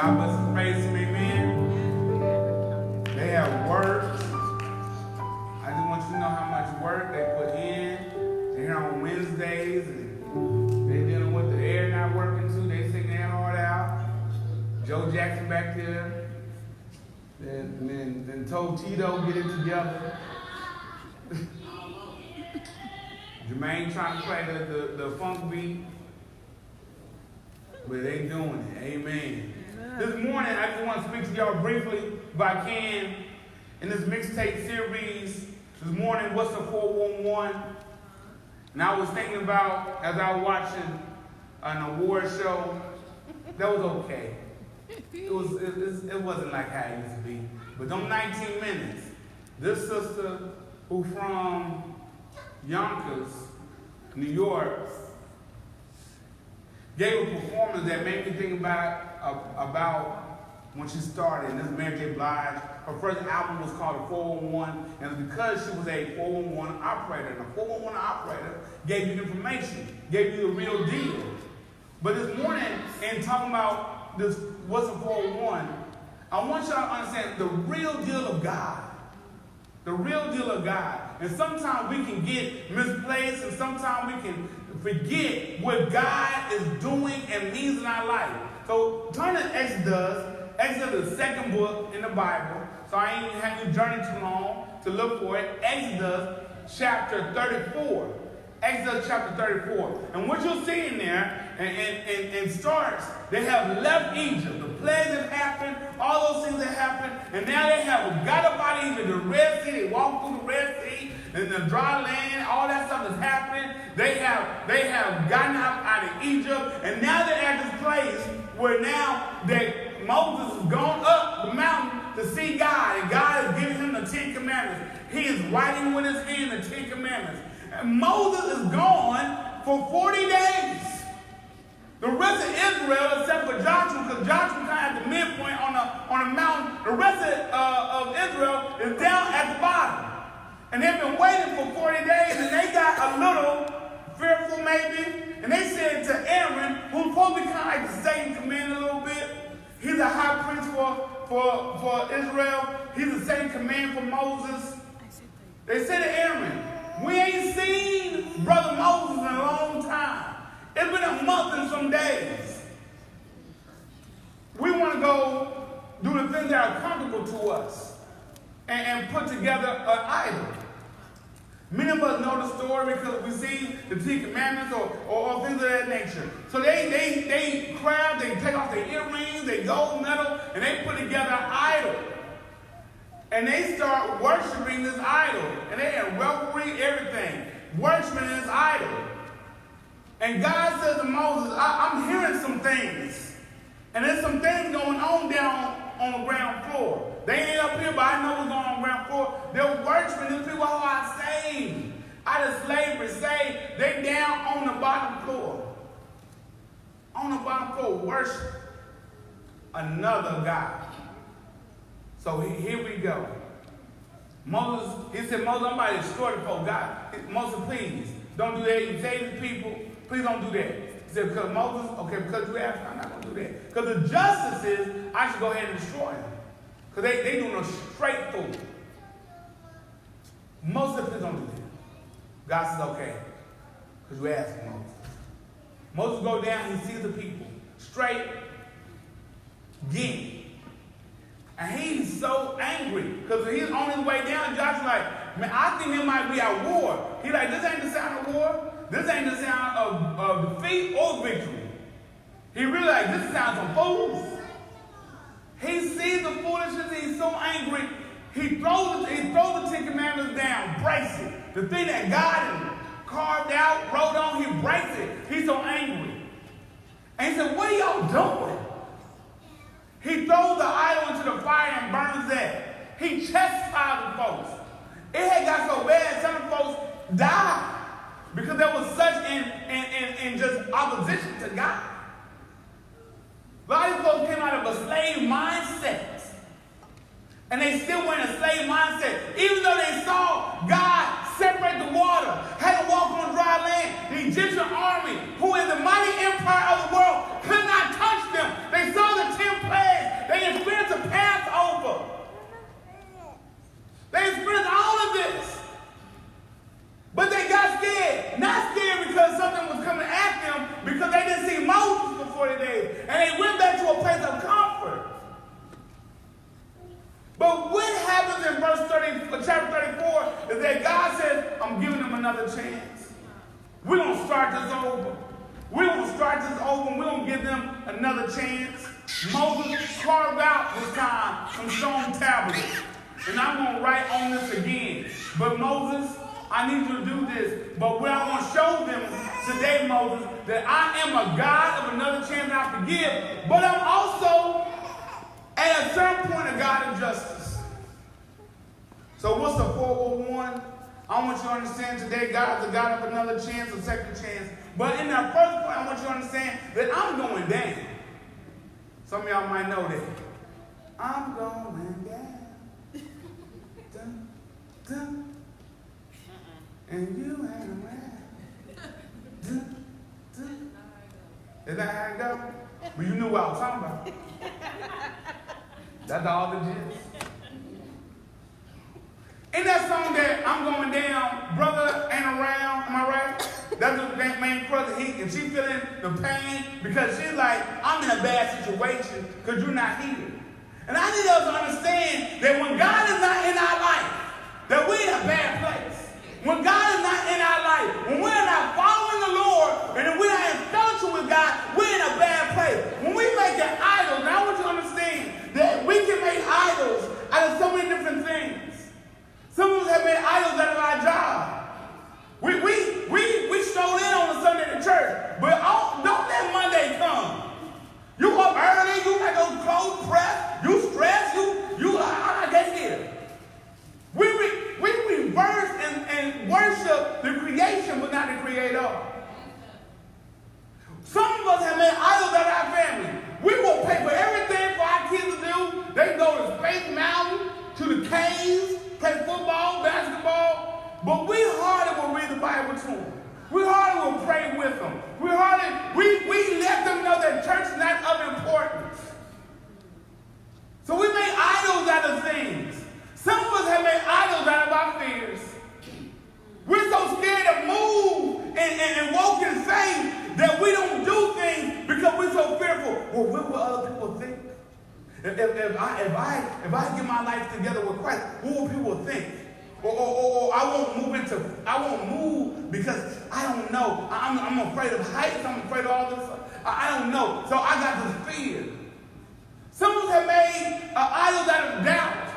God bless and praise him, amen. They have worked. I just want you to know how much work they put in. They're here on Wednesdays, and they're dealing with the air not working too. They sing their heart out. Joe Jackson back there. Then told Tito get it together. Jermaine trying to play the funk beat. But they doing it. Amen. This morning, I just want to speak to y'all briefly, if I can, in this Mixtape Series. This morning, what's the 411? And I was thinking about, as I was watching an award show, that was okay. It wasn't like how it used to be. But them 19 minutes, this sister who from Yonkers, New York, gave a performance that made me think about when she started. And this is Mary J. Blige. Her first album was called 411, and it's because she was a 411 operator. And a 411 operator gave you information, gave you the real deal. But this morning, in talking about this, what's a 411, I want y'all to understand the real deal of God. The real deal of God. And sometimes we can get misplaced, and sometimes we can forget what God is doing and means in our life. So turn to Exodus. Exodus is the second book in the Bible. So I ain't have you journey too long to look for it. Exodus chapter 34. Exodus chapter 34. And what you'll see in there, and starts, they have left Egypt. The plagues have happened, all those things have happened, and now they have got up out of Egypt, the Red Sea, they walked through the Red Sea, and the dry land, all that stuff is happening. They have gotten out of Egypt, and now they're at this place where now that Moses has gone up the mountain to see God, and God is giving him the 10 Commandments. He is writing with his hand the 10 Commandments. And Moses is gone for 40 days. The rest of Israel, except for Joshua, because Joshua kind of at the midpoint on the mountain, the rest of Israel is down at the bottom. And they've been waiting for 40 days, and they got a little fearful maybe. And they said to Aaron, who's supposed to be kind of like the second commander a little bit, he's a high priest for Israel. He's the second command for Moses. They said to Aaron, we ain't seen Brother Moses in a long time. It's been a month and some days. We want to go do the things that are comfortable to us and put together an idol. Many of us know the story because we see the 10 Commandments or things of that nature. So they crowd, they take off their earrings, they gold medal, and they put together an idol. And they start worshiping this idol. And they have revelry, everything. Worshiping this idol. And God says to Moses, I'm hearing some things. And there's some things going on down on the ground floor. They ain't up here, but I know what's going on ground floor. They're worshiping these people who are saved. Out of slavery, saved. They down on the bottom floor. On the bottom floor, worship another God. So here we go. Moses, he said, Moses, I'm about to destroy the folk. God, Moses, please, don't do that. You save the people. Please don't do that. He said, because Moses, okay, because you asked, I'm not going to do that. Because the justice is, I should go ahead and destroy them. Because they doing a straight fool. Moses, please don't do that. God says, okay, because you asked Moses. Moses go down, he sees the people. Straight, getting. And he's so angry because he's on his way down. Joshua's like, man, I think it might be at war. He's like, this ain't the sound of war. This ain't the sound of defeat or victory. He realized this sounds of fools. He sees the foolishness. He's so angry. He throws the 10 Commandments down, breaks it. The thing that God had carved out, wrote on, he breaks it. He's so angry. And he said, what are y'all doing? He throws the idol into the fire and burns that. He chastised the folks. It had got so bad, some of the folks died because there was such in just opposition to God. A lot of folks came out of a slave mindset. And they still were in a slave mindset. Even though they saw God separate the water, had to walk on dry land, the Egyptian army, who is the mighty empire of the world, could not touch them. They saw the 10 plagues. this over. We will start this over and we're going to give them another chance. Moses carved out this time some stone tablets. And I'm going to write on this again. But Moses, I need you to do this. But what I want to show them today, Moses, that I am a God of another chance I forgive. But I'm also, at a certain point, a God of justice. So what's the 401? I want you to understand today God is a God of another chance, a second chance. But in that first point, I want you to understand that I'm going down. Some of y'all might know that. I'm going down. Dun, dun. And you ain't around. Dun, dun. Is that how it go? Well, you knew what I was talking about. That's all the gist. In that song that I'm going down, brother ain't around, am I right? That's the main brother, and she feeling the pain because she's like, I'm in a bad situation because you're not here. And I need us to understand that when God is not in our life, that we're in a bad place. When God is not in our life, when we're not following the Lord, and we're not in fellowship with God, we're in a bad place. When we make an idol, now I want you to understand that we can make idols out of so many different things. Some of us have made idols out of our job. We stroll in on a Sunday to church, but don't let Monday come. You up early, you got those clothes pressed, you stressed, I get here. We reverse and worship the creation, but not the creator. Some of us have made idols out of our family. We will pay for everything for our kids to do. They can go to Space Mountain, to the caves, play football, basketball, but we hardly will read the Bible to them. We hardly will pray with them. We let them know that church is not of importance. So we make idols out of things. Some of us have made idols out of our fears. We're so scared to move and walk in faith that we don't do things because we're so fearful. Well, what will other people think? If I get my life together with Christ, what will people think? Or I won't move because I don't know. I'm afraid of heights. I'm afraid of all this. I don't know. So I got this fear. Some of us have made idols out of doubt.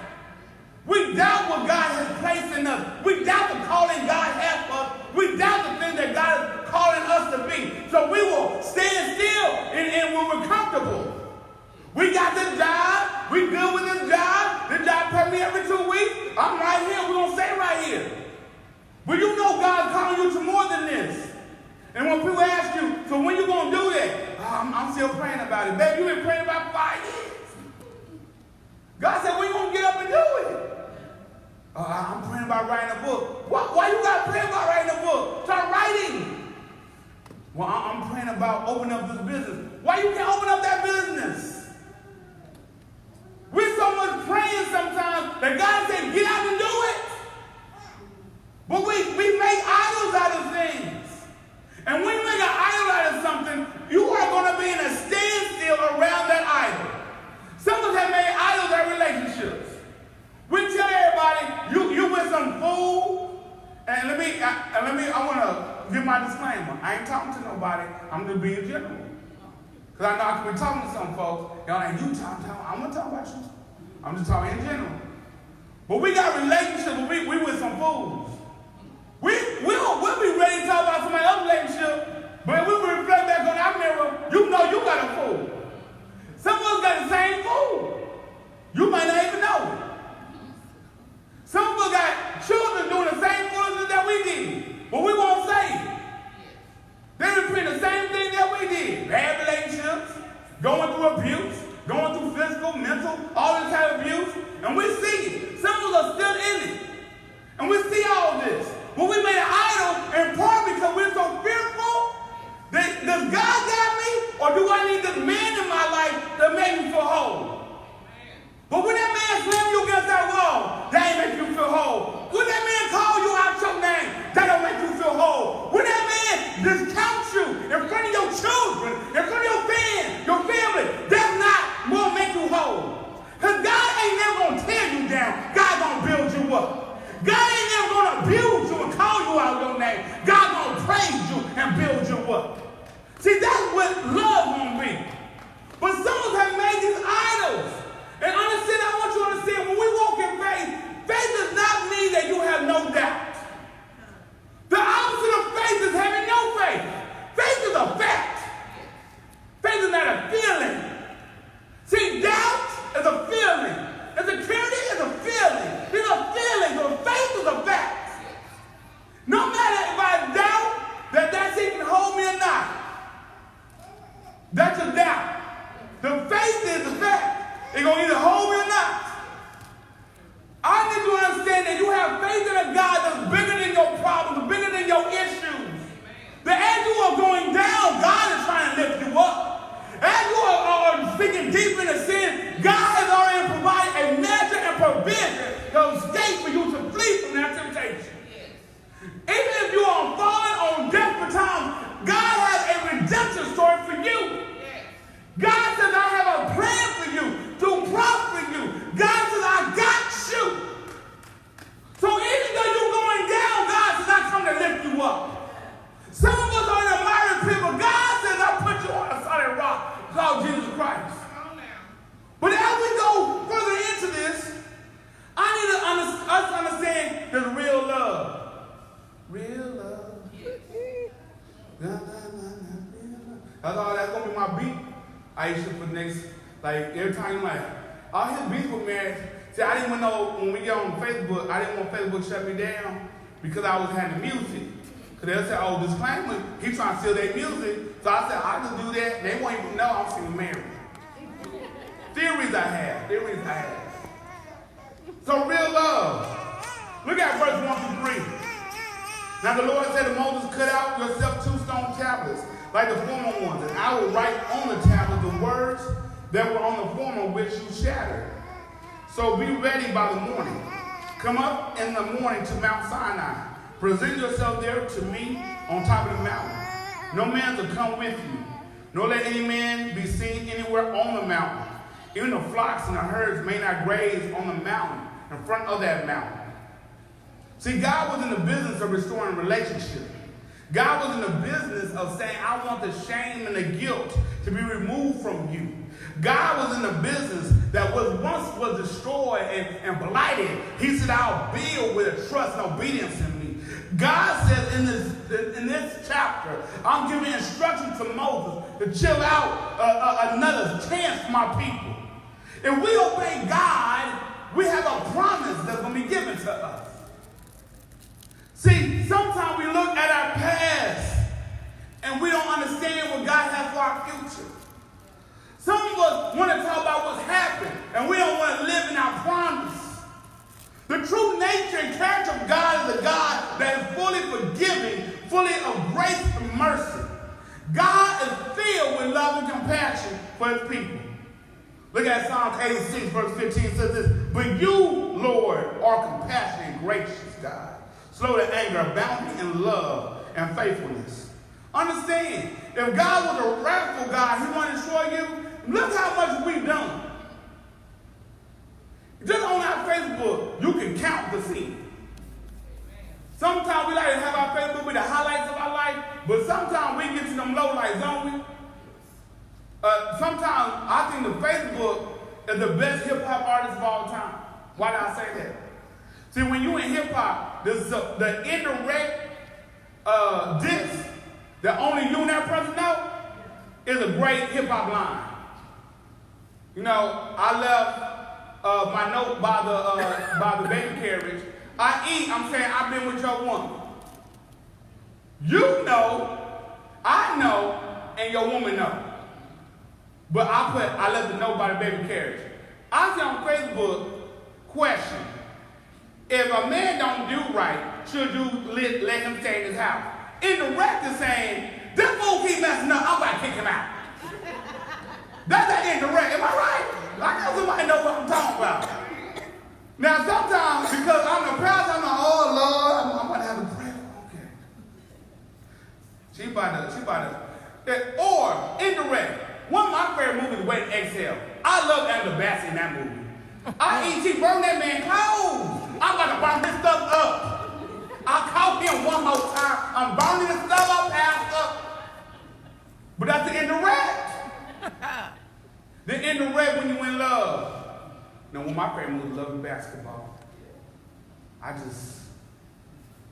We doubt what God has placed in us. We doubt the calling God has for us. We doubt the thing that God is calling us to be. So we will stand still and when we're comfortable. We got this job. We good with this job. This job pay me every 2 weeks. I'm right here. We're going to stay right here. But you know God's calling you to more than this. And when people ask you, so when you going to do that? I'm still praying about it. Baby, you've been praying about 5 years. God said, when you going to get up and do it? I'm praying about writing a book. Why you got to pray about writing a book? Start writing. Well, I'm praying about opening up this business. Why you can't open up that business? We're so much praying sometimes that God said, get out and do it. But we make idols out of things. And when you make an idol out of something, you are going to be in a standstill around that idol. Some of us have made idols out of relationships. We tell everybody, you with some fool, and I want to give my disclaimer. I ain't talking to nobody. I'm just being general. Because I know I can be talking to some folks. Y'all ain't you talking. I'm going to talk about you. I'm just talking in general. But we got relationships, but we with some fools. We'll be ready to talk about somebody else's relationship, but if we reflect back on our mirror, you know you got a fool. Some of us got the same fool. You might not even know it. Some of us got children doing the same foolishness that we did, but we won't say it. They repeat the same thing that we did. Bad relationships, going through abuse, going through physical, mental, all this kind of abuse, and we see it. Some of us are still in it, and we see all this. But we made an idol in part because we're so fearful that does God got me, or do I need this man in my life to make me feel whole? But when that man slam you against that wall, that ain't make you feel whole. When that man call you out your name, that don't make you feel whole. When that man discount you in front of your children, in front of your family, that's not what make you whole. Because God ain't never going to tear you down. God going to build you up. God ain't never going to abuse you and call you out your name. God going to praise you and build you you up. See, that's what love won't be. But some of us have made these idols. And understand, I want you to understand, when we walk in faith, faith does not mean that you have no doubt. The opposite of faith is having no faith. Faith is a fact. Faith is not a feeling. See, doubt is a feeling. Insecurity is a feeling. It's a feeling, but faith is a fact. No matter if I doubt that seat can hold me or not, that's a doubt. The faith is a fact. It's going to either hold me or not. I need you to understand that you have faith in a God that's bigger than your problems, bigger than your issues. That as you are going down, God is trying to lift you up. As you are sinking deep into sin, God has already provided a measure and provision to escape for you to flee from that temptation. Even if you are falling on desperate times, God has a redemption story for you. God says, I have a plan for you to prosper you. God says, I got you. So even though you're going down, God says, I come to lift you up. Some of us are in a miry pit, but God says, I put you on a solid rock called Jesus Christ. But as we go further into this, I need us to understand the real love. Real love. That's going to be my beat. I used to for the next, like, every time you're like, all his beats were married. See, I didn't even know when we get on Facebook, I didn't want Facebook to shut me down because I was having music. Because they'll say, oh, disclaimer, he's trying to steal their music. So I said, I can do that. They won't even know I'm singing Mary. Theories I have. So real love. Look at verse 1 through 3. Now the Lord said to Moses, cut out yourself 2 stone tablets, like the former ones, and I will write on the tablet the words that were on the former which you shattered. So be ready by the morning. Come up in the morning to Mount Sinai. Present yourself there to me on top of the mountain. No man to come with you, nor let any man be seen anywhere on the mountain. Even the flocks and the herds may not graze on the mountain in front of that mountain. See, God was in the business of restoring relationships. God was in the business of saying, I want the shame and the guilt to be removed from you. God was in the business that once was destroyed and blighted. He said, I'll build with a trust and obedience in me. God says in this chapter, I'm giving instructions to Moses to chill out another chance for my people. If we obey God, we have a promise that's going to be given to us. See, sometimes we look at our past and we don't understand what God has for our future. Some of us want to talk about what's happened and we don't want to live in our promise. The true nature and character of God is a God that is fully forgiving, fully of grace and mercy. God is filled with love and compassion for his people. Look at Psalms 86, verse 15. It says this, but you, Lord, are compassionate and gracious, God. Slow to anger, abounding in love and faithfulness. Understand, if God was a wrathful God, he wanted to destroy you, look how much we've done. Just on our Facebook, you can count the sin. Sometimes we like to have our Facebook with the highlights of our life, but sometimes we get to them lowlights, don't we? Sometimes I think the Facebook is the best hip-hop artist of all time. Why did I say that? See, when you in hip-hop, the indirect diss that only you and that person know is a great hip-hop line. You know, I left my note by the baby carriage. I'm saying I've been with your woman. You know, I know, and your woman know. But I left the note by the baby carriage. I see on Facebook, question. If a man don't do right, should you let him stay in his house? Indirect is saying, this fool keep messing up, I'm about to kick him out. That's that indirect, am I right? I know somebody knows what I'm talking about. Now sometimes, because I'm the pastor, I'm like, oh Lord, I'm going to have a prayer. Okay. She about to, or indirect. One of my favorite movies is Wait and Exhale. I love Angela Bassett in that movie. She burned that man clothes. I'm about to burn this stuff up. I caught him one more time. I'm burning this stuff up, Pastor. when my family was loving basketball. I just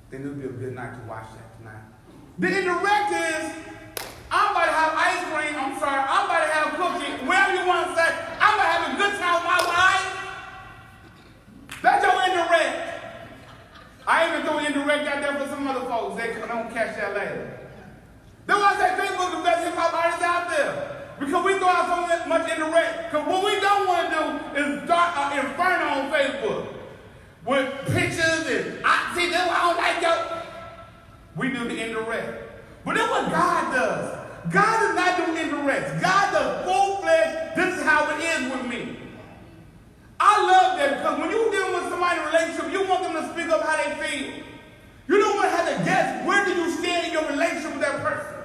think it would be a good night to watch that tonight. The indirect is, I'm about to have ice cream, I'm about to have cookie, whatever you want to say. I'm about to have a good time with my wife. That's your indirect. I even threw indirect out there for some other folks. They don't catch that later. That's why I say Facebook is the best hip-hop artist out there. Because we throw out so much indirect. Because what we don't want to do is start an inferno on Facebook. With pictures and, I see them, I don't like you. We do the indirect. But that's what God does. God does not do indirects. God does full-fledged, this is how it is with me. I love that because when you're dealing with somebody in a relationship, you want them to speak up how they feel. You don't want to have to guess where do you stand in your relationship with that person.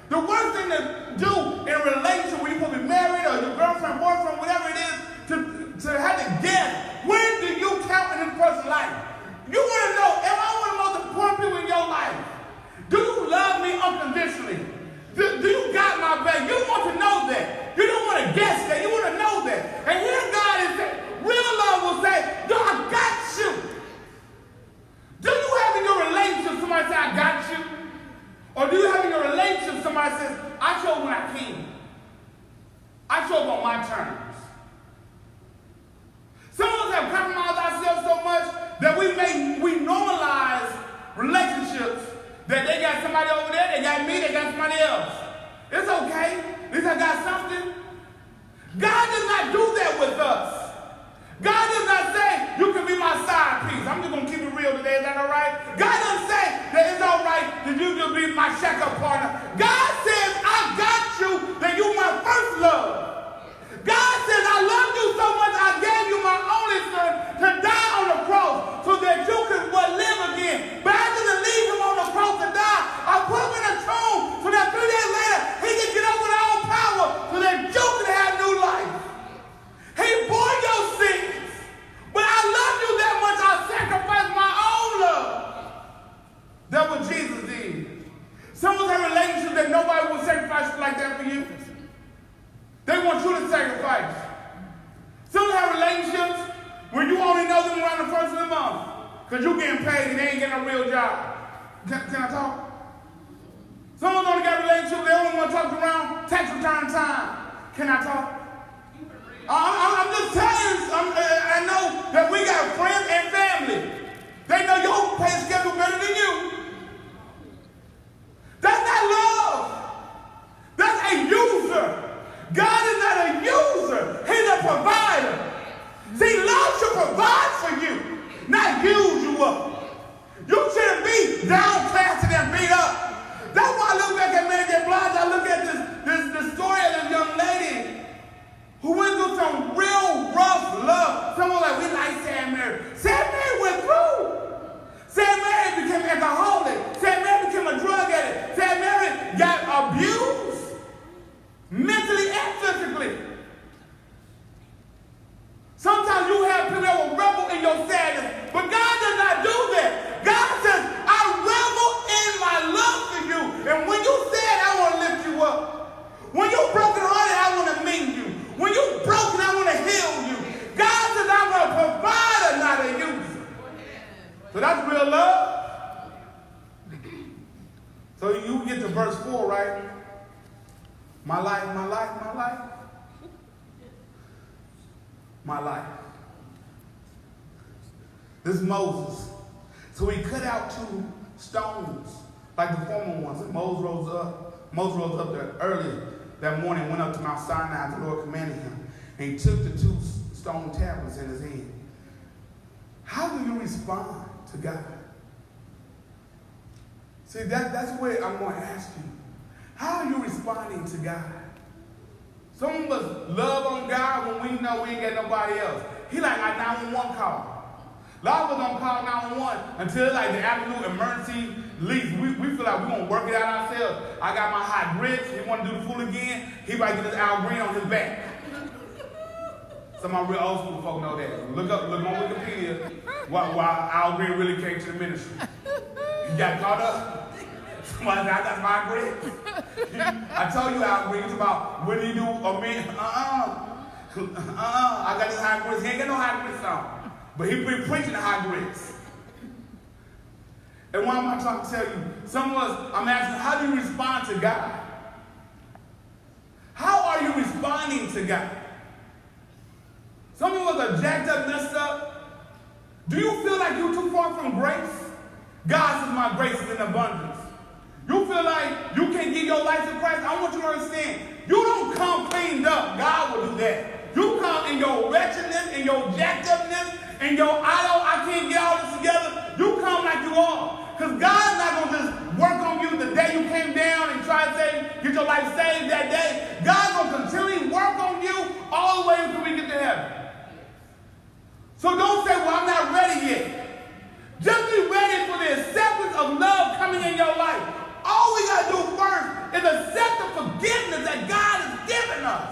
The worst thing to do in a relationship when you're supposed to be married or your girlfriend, boyfriend, whatever it is, to have to guess where do you count in this person's life. You want to know, am I one of the most important people in your life? Do you love me unconditionally? Do you got my back? You want to know that. You don't want to guess that. You want to know that. And here God is saying, real love will say, yo, I got you. Do you have in your relationship somebody say, I got you? Or do you have in your relationship somebody says, I show up when I can. I show up on my terms. Some of us have compromised ourselves so much that we normalize relationships that they got somebody over there, they got me, they got somebody else. It's okay. At least I got something. God does not do that with us. God does not say, you can be my side piece. I'm just going to keep it real today. Is that all right? God doesn't say that it's all right that you just be my checkup partner. God says, I got you, that you're my first love. God says, I love you so much, I gave you my only son to die on the cross so that you could live again. But I didn't leave him on the cross to die. I put him in a tomb so that 3 days later he could get up with all power so that you could have new life. He bore your sins. But I love you that much, I sacrificed my own love. That's what Jesus did. Some of have relationships that nobody will sacrifice like that for you. They want you to sacrifice. Some have relationships where you only know them around the first of the month because you're getting paid and they ain't getting a real job. Can I talk? Some of them only got relationships, they only want to talk around tax return time. Can I talk? I'm just telling you, I know that we got friends and family. They know your pay schedule better than you. That's not love. That's a user. God is not a user. He's a provider. See, love should provide for you, not use you up. You shouldn't be downcast and beat up. That's why I look back at Mixtape Series. I look at this story of this young lady who went through some real rough love. Someone like, we like Sam Mary. Sam Mary went through. Sam Mary became alcoholic. Sam Mary became a drug addict. Sam Mary got abused, mentally and physically. Sometimes you have people that will revel in your sadness, but God does not do that. God says, I revel in my love for you. And when you sad, I want to lift you up. When you're brokenhearted, I want to mend you. When you're broken, I want to heal you. God says, I'm a provider, not a user. So that's real love. So you get to verse 4, right? My life, my life, my life. My life. This is Moses. So he cut out 2 stones, like the former ones. And Moses rose up there early that morning, went up to Mount Sinai, the Lord commanded him. And he took the 2 stone tablets in his hand. How do you respond to God? See, that's where I'm going to ask you. How are you responding to God? Some of us love on God when we know we ain't got nobody else. He like our 911 call. A lot of us don't call 911 until like the absolute emergency leaves. We feel like we're going to work it out ourselves. I got my hot grits. He want to do the fool again. He might get his Al Green on his back. Some of my real old school folk know that. Look on Wikipedia why Al Green really came to the ministry. He got caught up. Somebody said, I got my grits. I told you Al Green, it's about when you do a man. I got this high grits. He ain't got no high grits on. But he been preaching the high grits. And why am I trying to tell you? Some of us, I'm asking, how do you respond to God? How are you responding to God? Some of us are jacked up, messed up. Do you feel like you're too far from grace? God says my grace is in abundance. You feel like you can't give your life to Christ? I want you to understand. You don't come cleaned up. God will do that. You come in your wretchedness, in your jacked upness, in your I can't get all this together. You come like you are. Because God's not going to just work on you the day you came down and try to get your life saved that day. God's going to continually work on you all the way until we get to heaven. So don't say, well, I'm not ready yet. Just be ready for the acceptance of love coming in your life. All we got to do first is accept the forgiveness that God has given us.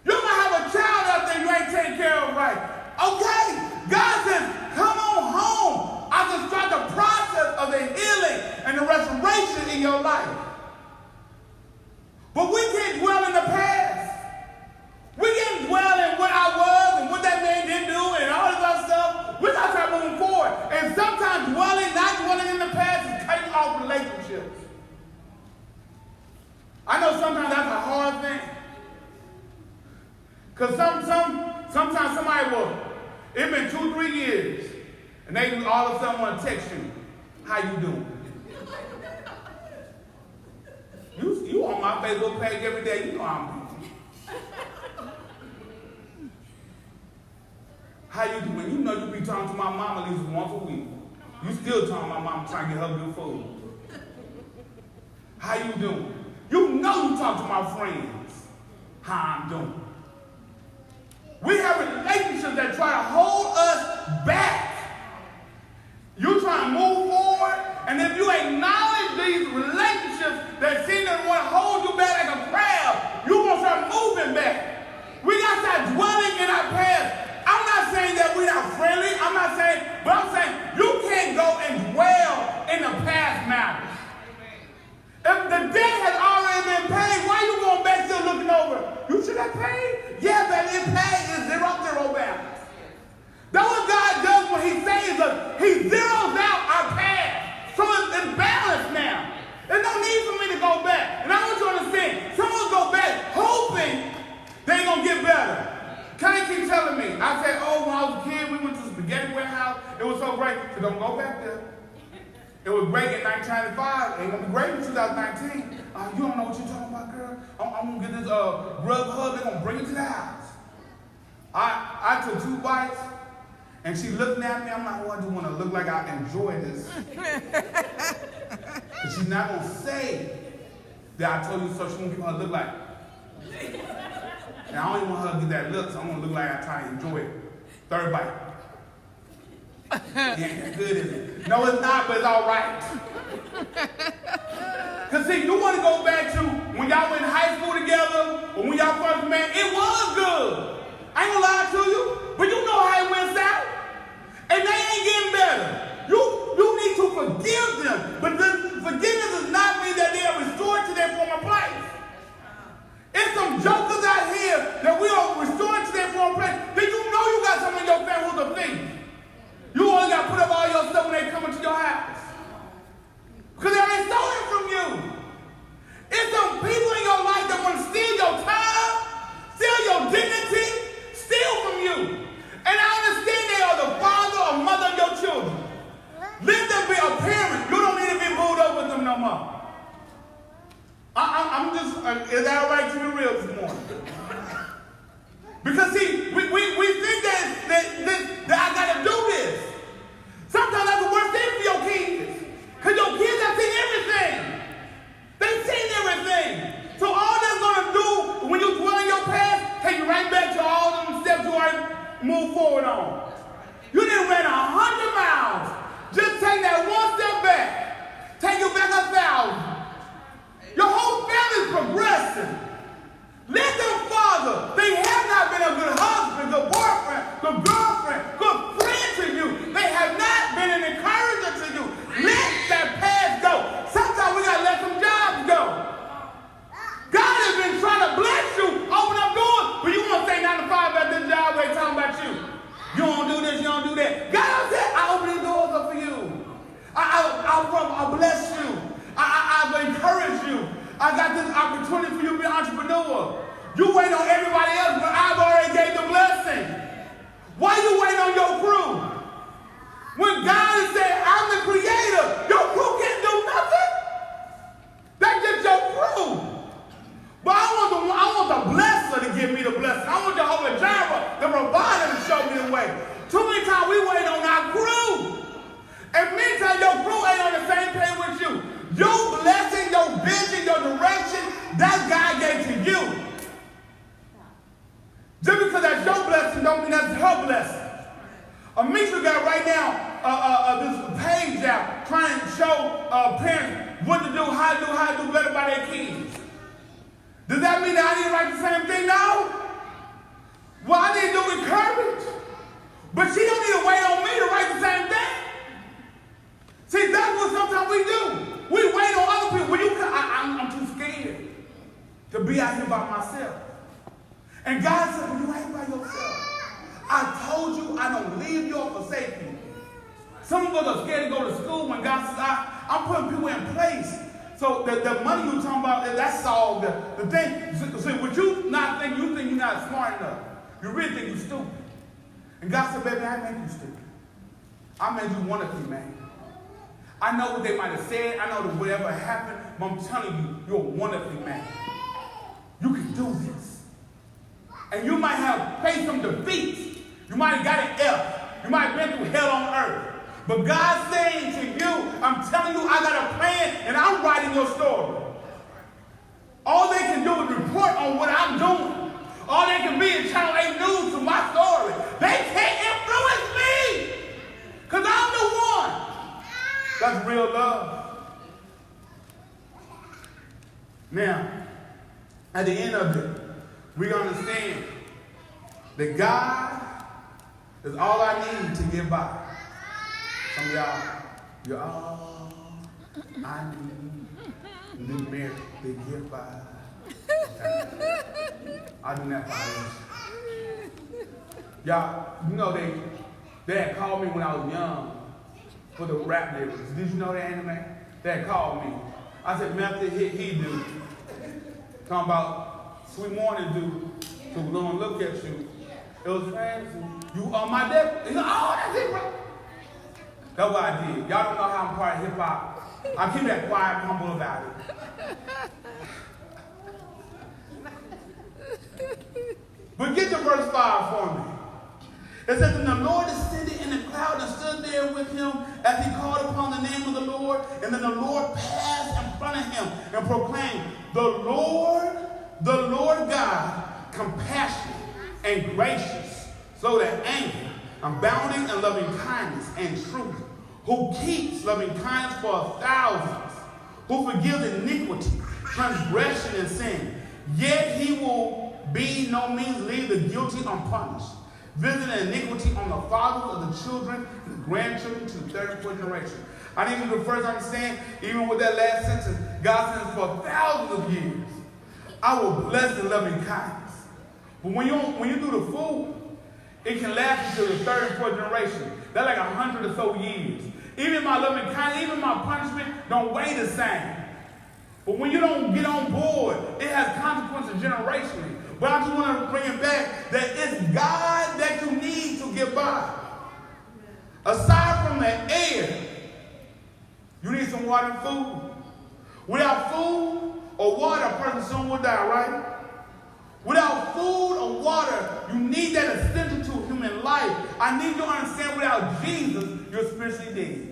You might have a child out there you ain't taking care of right. Okay, God says, come on home. I can start the process of the healing and the restoration in your life. But we can't dwell in the past. We can't dwell in what I was and what that man didn't do and all this other stuff. We got to start moving forward. And sometimes not dwelling in the past is cutting off relationships. I know sometimes that's a hard thing. Because sometimes somebody will, it's been 2-3 years, and they all of a sudden want to text you, how you doing? You on my Facebook page every day, you know how I'm doing. How you doing? You know you be talking to my mom at least once a week. You still talking to my mom trying to get her good food. How you doing? You know you talk to my friends. How I'm doing. We have relationships that try to hold us back. You trying to move forward, and if you acknowledge these relationships that seem to want to hold you back like a crab, you won't start moving back. We got to start dwelling in our past. I'm not saying that we're not friendly. I'm not saying, but I'm saying you can't go and dwell in the past matters. If the debt has already been paid, why are you going back still looking over? You should have paid? Yeah, but it paid is 0 balance. That's what God does when he saves us. He zeroes out our past. So it's balanced now. There's no need for me to go back. And I want you to understand, someone go back hoping they're going to get better. Kind keep telling me. I said, oh, when I was a kid, we went to the spaghetti warehouse. It was so great. So don't go back there. It was great in 1995. It ain't going to be great in 2019. You don't know what you're talking about, girl. I'm going to get this rub hug. They're going to bring it to the house. I took 2 bites, and she looked at me. I'm like, oh, I just want to look like I enjoy this. But she's not going to say that I told you so. She won't give her a look like. And I don't even want her to get that look, so I'm going to look like I try to enjoy it. 3rd bite. It ain't that good, is it? No, it's not, but it's all right. Because, see, you want to go back to when y'all went in high school together, or when y'all first met, it was good. I ain't going to lie to you, but you know how it went south. And they ain't getting better. You need to forgive them. But forgiveness does not mean that they are restored to their former place. There's some jokers out here that we are restoring to their former place. Then you know you got someone in your family who's a thief. You only got to put up all your stuff when they come into your house. Because they already stole it from you. There's some people in your life that want to steal your time, steal your dignity, steal from you. And I understand they are the father or mother of your children. Let them be a parent. You don't need to be booed up with them no more. I'm just, is that all right to be real this morning? Because see, we think that I got to do this. Sometimes that's the worst thing for your kids. Because your kids have seen everything. They've seen everything. So all that's going to do when you dwell in your past, take you right back to all them steps you already moved forward on. You done ran 100 miles. Just take that one step back. Take you back 1,000. Your whole family's progressing. Let them, Father, they have not been a good husband. I got this opportunity for you to be an entrepreneur. You wait on everybody else, but I've already gave the blessing. Why you waiting on your crew? When God has said, I'm the creator, your crew can't do nothing. That's just your crew. But I want the blesser to give me the blessing. I want Jehovah Jireh, the provider, to show me the way. Too many times we wait on our crew. And many times your crew ain't on the same page with you. Your blessing, your vision, your direction, that God gave to you. Just because that's your blessing don't mean that's her blessing. Amisha got right now this page out trying to show parents what to do, how to do better by their kids. Does that mean that I need to write the same thing now? Well, I need to do encourage. But she don't need to wait on me to write the same thing. See, that's what sometimes we do. We wait on other people. When you come, I'm too scared to be out here by myself. And God said, when you ain't by yourself, I told you I don't leave you or forsake you. Some of us are scared to go to school when God says, I'm putting people in place. So the money you're talking about, that's all the thing. So what you not think, you think you're not smart enough. You really think you're stupid. And God said, baby, I made you stupid. I made you wonderfully made. I know what they might have said. I know that whatever happened, but I'm telling you, you're wonderfully made. You can do this. And you might have faced some defeats. You might have got an F. You might have been through hell on earth. But God's saying to you, I'm telling you, I got a plan, and I'm writing your story. All they can do is report on what I'm doing. All they can be is Channel 8 News to my story. They can't influence me, because I'm the one. That's real love. Now, at the end of it, we understand that God is all I need to get by. Some of y'all, you're all I need to marry to get by. I do that for you. Y'all, you know they had called me when I was young for the rap lyrics. Did you know that, anime? They had called me. I said, method hit he do. Talking about sweet morning dude. So we're gonna look at you. It was fancy. You on my deck? He's like, oh, that's it, bro. That's what I did. Y'all don't know how I'm part of hip hop. I keep that quiet, humble about it. But get to verse 5 for me. It says, and the Lord descended in the cloud and stood there with him as he called upon the name of the Lord. And then the Lord passed in front of him and proclaimed, the Lord God, compassionate and gracious, slow to anger, abounding in loving kindness and truth, who keeps loving kindness for thousands, who forgives iniquity, transgression, and sin. Yet he will be no means leave the guilty unpunished, visiting iniquity on the fathers of the children and the grandchildren to the third and fourth generation. I need you to first understand, even with that last sentence, God says for thousands of years, I will bless the loving kindness. But when you do the food, it can last you to the third and fourth generation. That's like 100 or so years. Even my loving kindness, even my punishment don't weigh the same. But when you don't get on board, it has consequences generationally. But I just want to bring it back that it's God that you need to get by. Aside from the air, you need some water and food. Without food or water, a person soon will die, right? Without food or water, you need that essential to human life. I need you to understand without Jesus, you're spiritually dead.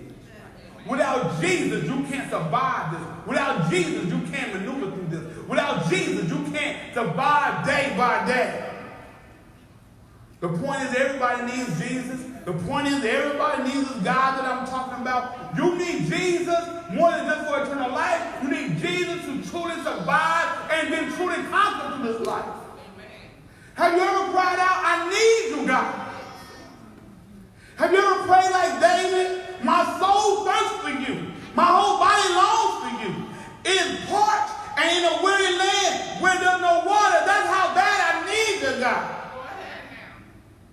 Without Jesus, you can't survive this. Without Jesus, you can't maneuver through this. Without Jesus, you can't survive day by day. The point is everybody needs Jesus. The point is everybody needs this God that I'm talking about. You need Jesus more than just for eternal life. You need Jesus to truly survive and then truly conquer through this life. Have you ever cried out, I need you, God? Have you ever prayed like David? My soul thirsts for you. My whole body longs for you. It is parched and in a weary land where there's no water. That's how bad I need you, God.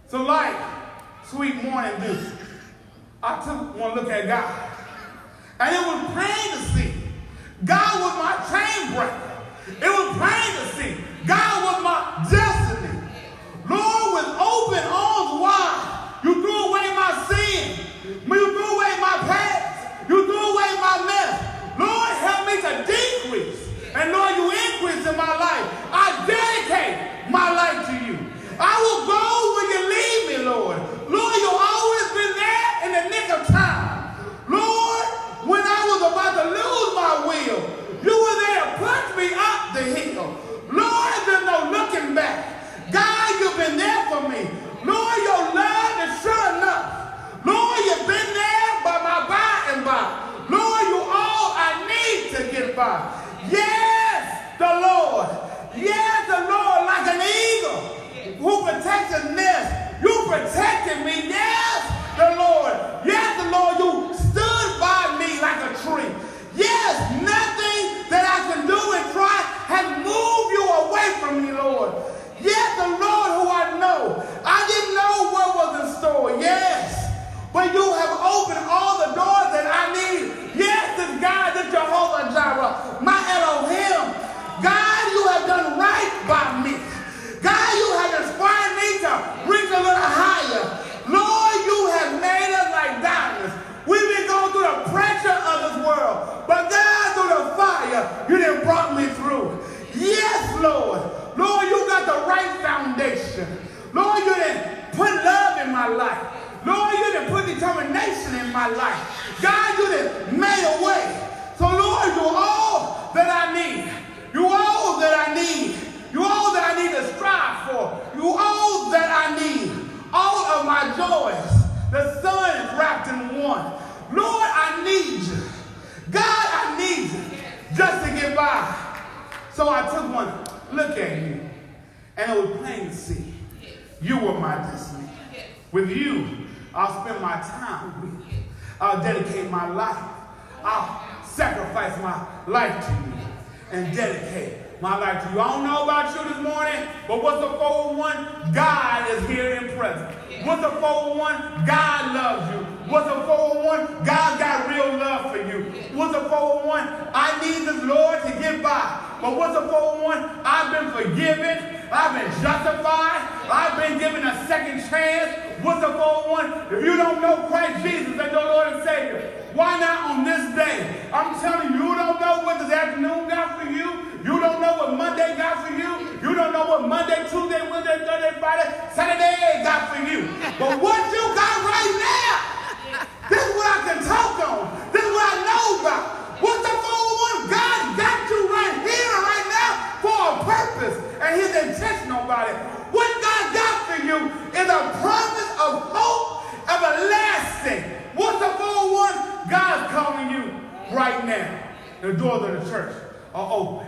So like sweet morning dew, I took one look at God. And it was plain to see. God was my chain breaker. in my life. I dedicate my life to you. I will go where you lead me, Lord. Lord, you've always been there in the nick of time. Lord, when I was about to lose my will, you were there to push me up the hill. Lord, there's no looking back. God, you've been there for me. Lord, your love is sure enough. Lord, you've been there by my by and by. Lord, you all I need to get by. Yes, the Lord. Yes, the Lord, like an eagle who protects his nest. You protected me. Yes, the Lord. Yes, the Lord, you stood by me like a tree. Yes, nothing that I can do and try has moved you away from me, Lord. Yes, the Lord who I know. I didn't know what was in store. Yes, but you have opened all the doors that I need. Yes, this God, this Jehovah Jireh, my Elohim. God, you have done right by me. God, you have inspired me to reach a little higher. Lord, you have made us like diamonds. We've been going through the pressure of this world. But God, through the fire, you done brought me through. Yes, Lord. Lord, you got the right foundation. Lord, you done put love in my life. Lord, you done put determination in my life. God, you done made a way. So, Lord, you're all that I need. You all that I need. You all that I need to strive for. You all that I need. All of my joys. The sun is wrapped in one. Lord, I need you. God, I need you just to get by. So I took one look at you, and it was plain to see. You were my destiny. With you, I'll spend my time with you. I'll dedicate my life. I'll sacrifice my life to you and dedicate my life to you. I don't know about you this morning, but what's the 401? God is here in presence. What's the 401? God loves you. What's the 401? God got real love for you. What's the 401? I need this Lord to get by. But what's the 401? I've been forgiven. I've been justified. I've been given a second chance. What's the 401? If you don't know Christ Jesus as your Lord and Savior, why not on this day? I'm telling you, you don't know what this afternoon got for you. You don't know what Monday got for you. You don't know what Monday, Tuesday, Wednesday, Thursday, Friday, Saturday got for you. But what you got right now, this is what I can talk on. This is what I know about. What's the 401? God got you right here, right now, for a purpose. And He's intentional about it. What God got for you is a promise of hope, everlasting. What's the 401? God's calling you right now. The doors of the church are open.